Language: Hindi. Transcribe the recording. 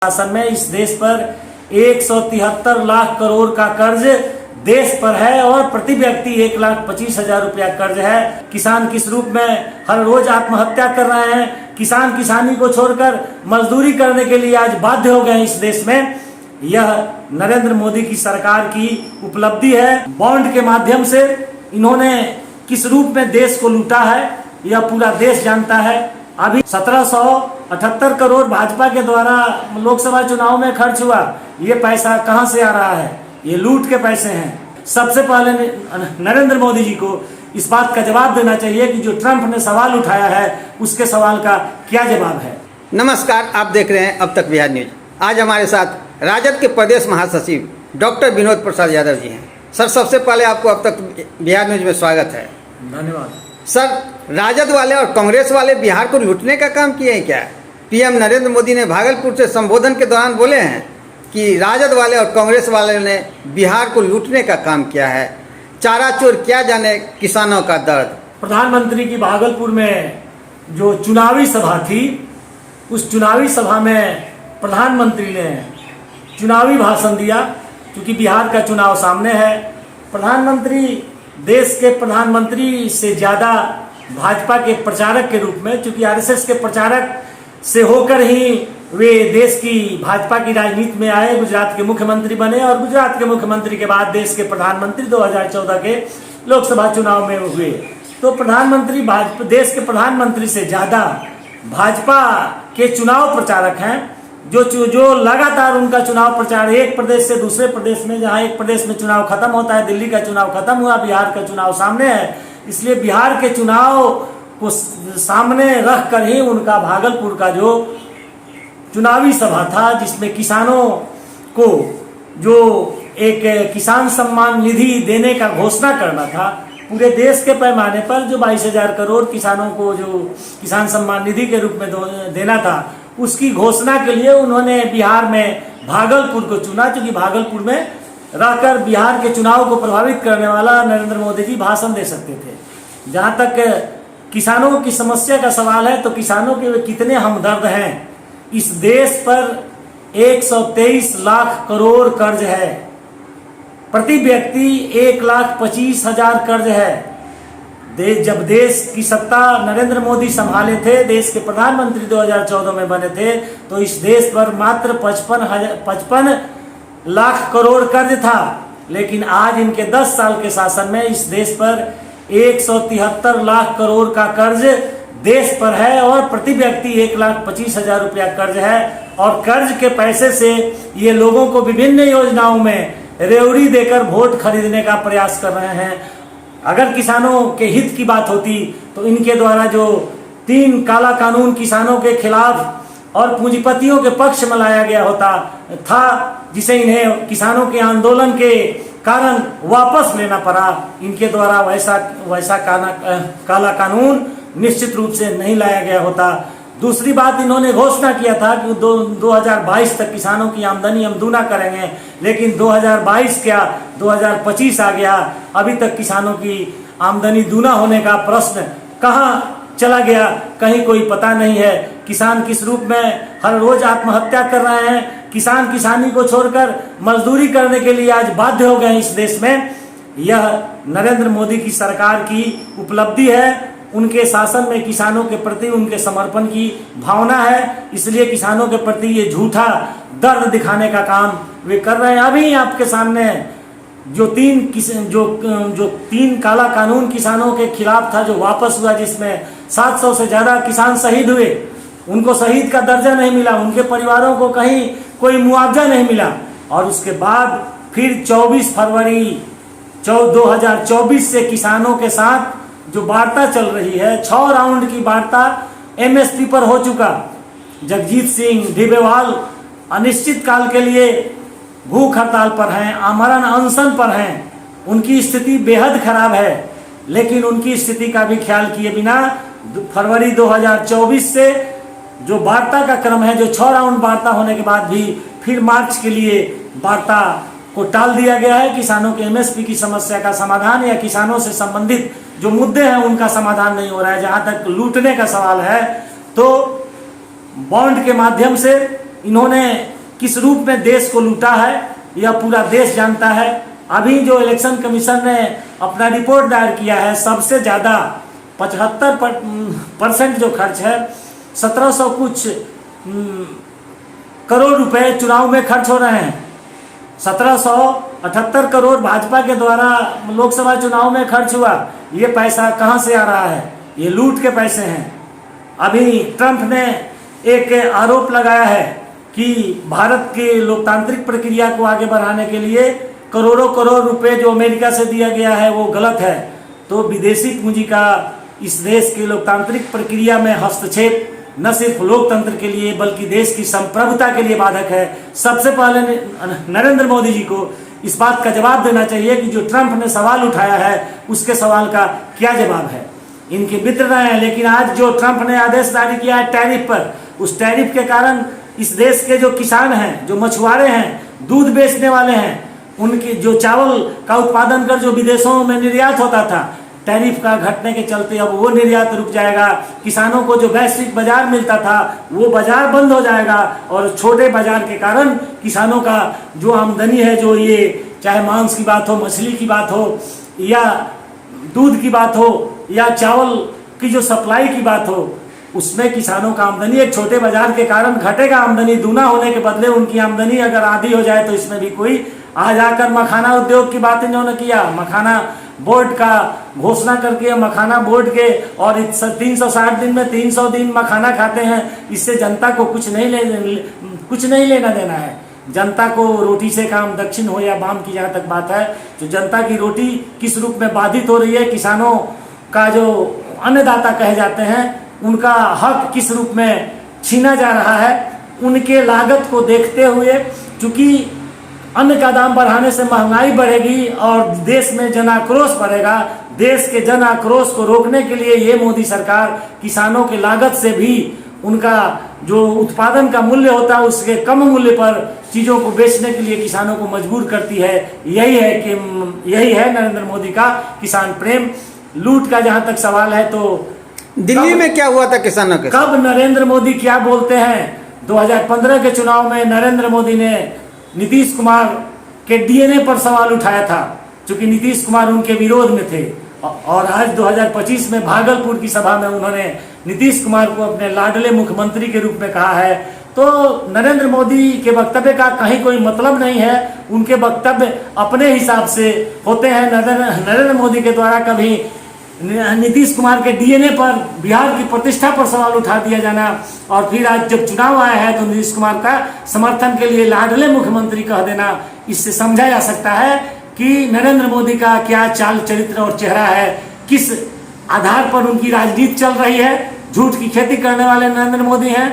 शासन में इस देश पर 173 लाख करोड़ का कर्ज देश पर है और प्रति व्यक्ति 1,25,000 रुपया कर्ज है। किसान किस रूप में हर रोज आत्महत्या कर रहे हैं। किसान किसानी को छोड़कर मजदूरी करने के लिए आज बाध्य हो गए इस देश में। यह नरेंद्र मोदी की सरकार की उपलब्धि है। बॉन्ड के माध्यम से इन्होंने किस रूप में देश को लूटा है यह पूरा देश जानता है। अभी 1778 करोड़ भाजपा के द्वारा लोकसभा चुनाव में खर्च हुआ। ये पैसा कहां से आ रहा है? ये लूट के पैसे हैं। सबसे पहले नरेंद्र मोदी जी को इस बात का जवाब देना चाहिए कि जो ट्रंप ने सवाल उठाया है उसके सवाल का क्या जवाब है। नमस्कार, आप देख रहे हैं अब तक बिहार न्यूज। आज हमारे साथ राजद के प्रदेश महासचिव डॉक्टर विनोद प्रसाद यादव जी हैं। सर, सबसे पहले आपको अब तक बिहार न्यूज में स्वागत है। धन्यवाद। सर, राजद वाले और कांग्रेस वाले बिहार को लूटने का काम किए हैं क्या? पीएम नरेंद्र मोदी ने भागलपुर से संबोधन के दौरान बोले हैं कि राजद वाले और कांग्रेस वाले ने बिहार को लूटने का काम किया है। चारा चोर क्या जाने किसानों का दर्द। प्रधानमंत्री की भागलपुर में जो चुनावी सभा थी, उस चुनावी सभा में प्रधानमंत्री ने चुनावी भाषण दिया। क्योंकि बिहार का चुनाव सामने है, प्रधानमंत्री देश के प्रधानमंत्री से ज़्यादा भाजपा के प्रचारक के रूप में, चूंकि आरएसएस के प्रचारक से होकर ही वे देश की भाजपा की राजनीति में आए, गुजरात के मुख्यमंत्री बने और गुजरात के मुख्यमंत्री के बाद देश के प्रधानमंत्री 2014 के लोकसभा चुनाव में हुए। तो प्रधानमंत्री देश के प्रधानमंत्री से ज़्यादा भाजपा के चुनाव प्रचारक हैं, जो लगातार उनका चुनाव प्रचार एक प्रदेश से दूसरे प्रदेश में, जहां एक प्रदेश में चुनाव खत्म होता है, दिल्ली का चुनाव खत्म हुआ, बिहार का चुनाव सामने है, इसलिए बिहार के चुनाव को सामने रख कर ही उनका भागलपुर का जो चुनावी सभा था, जिसमें किसानों को जो एक किसान सम्मान निधि देने का घोषणा करना था, पूरे देश के पैमाने पर जो 22,000 करोड़ किसानों को जो किसान सम्मान निधि के रूप में देना था, उसकी घोषणा के लिए उन्होंने बिहार में भागलपुर को चुना। क्योंकि भागलपुर में रहकर बिहार के चुनाव को प्रभावित करने वाला नरेंद्र मोदी जी भाषण दे सकते थे। जहां तक किसानों की समस्या का सवाल है, तो किसानों के कितने हमदर्द हैं। इस देश पर 123 लाख करोड़ कर्ज है, प्रति व्यक्ति 1,25,000 कर्ज है। जब देश की सत्ता नरेंद्र मोदी संभाले थे, देश के प्रधानमंत्री 2014 में बने थे, तो इस देश पर मात्र 55 लाख करोड़ कर्ज था। लेकिन आज इनके 10 साल के शासन में इस देश पर 173 लाख करोड़ का कर्ज देश पर है और प्रति व्यक्ति 1,25,000 रुपया कर्ज है। और कर्ज के पैसे से ये लोगों को विभिन्न योजनाओं में रेवड़ी देकर वोट खरीदने का प्रयास कर रहे हैं। अगर किसानों के हित की बात होती तो इनके द्वारा जो 3 काला कानून किसानों के खिलाफ और पूंजीपतियों के पक्ष में लाया गया होता था, जिसे इन्हें किसानों के आंदोलन के कारण वापस लेना पड़ा, इनके द्वारा वैसा काला कानून निश्चित रूप से नहीं लाया गया होता। दूसरी बात, इन्होंने घोषणा किया था कि 2022 तक किसानों की आमदनी हम दूना करेंगे, लेकिन 2022 क्या 2025 आ गया, अभी तक किसानों की आमदनी दूना होने का प्रश्न कहां चला गया, कहीं कोई पता नहीं है। किसान किस रूप में हर रोज आत्महत्या कर रहे हैं। किसान किसानी को छोड़कर मजदूरी करने के लिए आज बाध्य हो गए इस देश में। यह नरेंद्र मोदी की सरकार की उपलब्धि है। उनके शासन में किसानों के प्रति उनके समर्पण की भावना है, इसलिए किसानों के प्रति ये झूठा दर्द दिखाने का काम वे कर रहे हैं। अभी आपके सामने जो तीन काला कानून किसानों के खिलाफ था, जो वापस हुआ, जिसमें 700 से ज्यादा किसान शहीद हुए, उनको शहीद का दर्जा नहीं मिला, उनके परिवारों को कहीं कोई मुआवजा नहीं मिला। और उसके बाद फिर 24 फरवरी 2024 से किसानों के साथ जो वार्ता चल रही है, 6 राउंड की वार्ता एमएसपी पर हो चुका। जगजीत सिंह डीबेवाल अनिश्चित काल के लिए भूख हड़ताल पर हैं, आमरण अनशन पर हैं। उनकी स्थिति बेहद खराब है, लेकिन उनकी स्थिति का भी ख्याल किए बिना फरवरी 2024 से जो वार्ता का क्रम है, जो 6 राउंड वार्ता होने के बाद भी फिर मार्च के लिए वार्ता को टाल दिया गया है। किसानों के एमएसपी की समस्या का समाधान या किसानों से संबंधित जो मुद्दे हैं उनका समाधान नहीं हो रहा है। जहां तक लूटने का सवाल है, तो बॉन्ड के माध्यम से इन्होंने किस रूप में देश को लूटा है यह पूरा देश जानता है। अभी जो इलेक्शन कमीशन ने अपना रिपोर्ट दायर किया है, सबसे ज़्यादा 75% जो खर्च है 1700 कुछ करोड़ रुपए चुनाव में खर्च हो रहे हैं। 1778 करोड़ भाजपा के द्वारा लोकसभा चुनाव में खर्च हुआ। ये पैसा कहाँ से आ रहा है? ये लूट के पैसे हैं। अभी ट्रंप ने एक आरोप लगाया है कि भारत के लोकतांत्रिक प्रक्रिया को आगे बढ़ाने के लिए करोड़ों करोड़ रुपए जो अमेरिका से दिया गया है वो गलत है। तो विदेशी पूंजी का इस देश की लोकतांत्रिक प्रक्रिया में हस्तक्षेप न सिर्फ लोकतंत्र के लिए बल्कि देश की संप्रभुता के लिए बाधक है। सबसे पहले नरेंद्र मोदी जी को इस बात का जवाब देना चाहिए कि जो ट्रंप ने सवाल उठाया है उसके सवाल का क्या जवाब है। इनके मित्र रहे हैं, लेकिन आज जो ट्रंप ने आदेश जारी किया है टैरिफ पर, उस टैरिफ के कारण इस देश के जो किसान हैं, जो मछुआरे हैं, दूध बेचने वाले हैं, उनके जो चावल का उत्पादन कर जो विदेशों में निर्यात होता था, टैरिफ का घटने के चलते अब वो निर्यात रुक जाएगा। किसानों को जो वैश्विक बाजार मिलता था वो बाजार बंद हो जाएगा और छोटे बाजार के कारण किसानों का जो आमदनी है, जो ये चाहे मांस की बात हो, मछली की बात हो, या दूध की बात हो, या चावल की जो सप्लाई की बात हो, उसमें किसानों का आमदनी एक छोटे बाजार के कारण घटेगा। आमदनी दूना होने के बदले उनकी आमदनी अगर आधी हो जाए तो इसमें भी कोई आज आकर मखाना उद्योग की बात इन्होंने किया, मखाना बोर्ड का घोषणा करके मखाना बोर्ड के और 360 दिन में 300 दिन मखाना खाते हैं। इससे जनता को कुछ नहीं लेना देना है। जनता को रोटी से काम, दक्षिण हो या वाम की जहाँ तक बात है, तो जनता की रोटी किस रूप में बाधित हो रही है, किसानों का जो अन्नदाता कहे जाते हैं उनका हक किस रूप में छीना जा रहा है, उनके लागत को देखते हुए, चूंकि अन्न का दाम बढ़ाने से महंगाई बढ़ेगी और देश में जन आक्रोश बढ़ेगा। देश के जन आक्रोश को रोकने के लिए ये मोदी सरकार किसानों के लागत से भी उनका जो उत्पादन का मूल्य होता है उसके कम मूल्य पर चीज़ों को बेचने के लिए किसानों को मजबूर करती है। यही है नरेंद्र मोदी का किसान प्रेम। लूट का जहाँ तक सवाल है तो दिल्ली में क्या हुआ था किसानों के? कब नरेंद्र मोदी क्या बोलते हैं? 2015 के चुनाव में नरेंद्र मोदी ने नीतीश कुमार के डीएनए पर सवाल उठाया था, क्योंकि नीतीश कुमार उनके विरोध में थे। और आज 2025 में भागलपुर की सभा में उन्होंने नीतीश कुमार को अपने लाडले मुख्यमंत्री के रूप में कहा है। तो नरेंद्र मोदी के वक्तव्य का कहीं कोई मतलब नहीं है। उनके वक्तव्य अपने हिसाब से होते हैं। नरेंद्र मोदी के द्वारा कभी नीतीश कुमार के डीएनए पर, बिहार की प्रतिष्ठा पर सवाल उठा दिया जाना और फिर आज जब चुनाव आया है तो नीतीश कुमार का समर्थन के लिए लाडले मुख्यमंत्री कह देना, इससे समझा जा सकता है कि नरेंद्र मोदी का क्या चाल चरित्र और चेहरा है, किस आधार पर उनकी राजनीति चल रही है। झूठ की खेती करने वाले नरेंद्र मोदी हैं।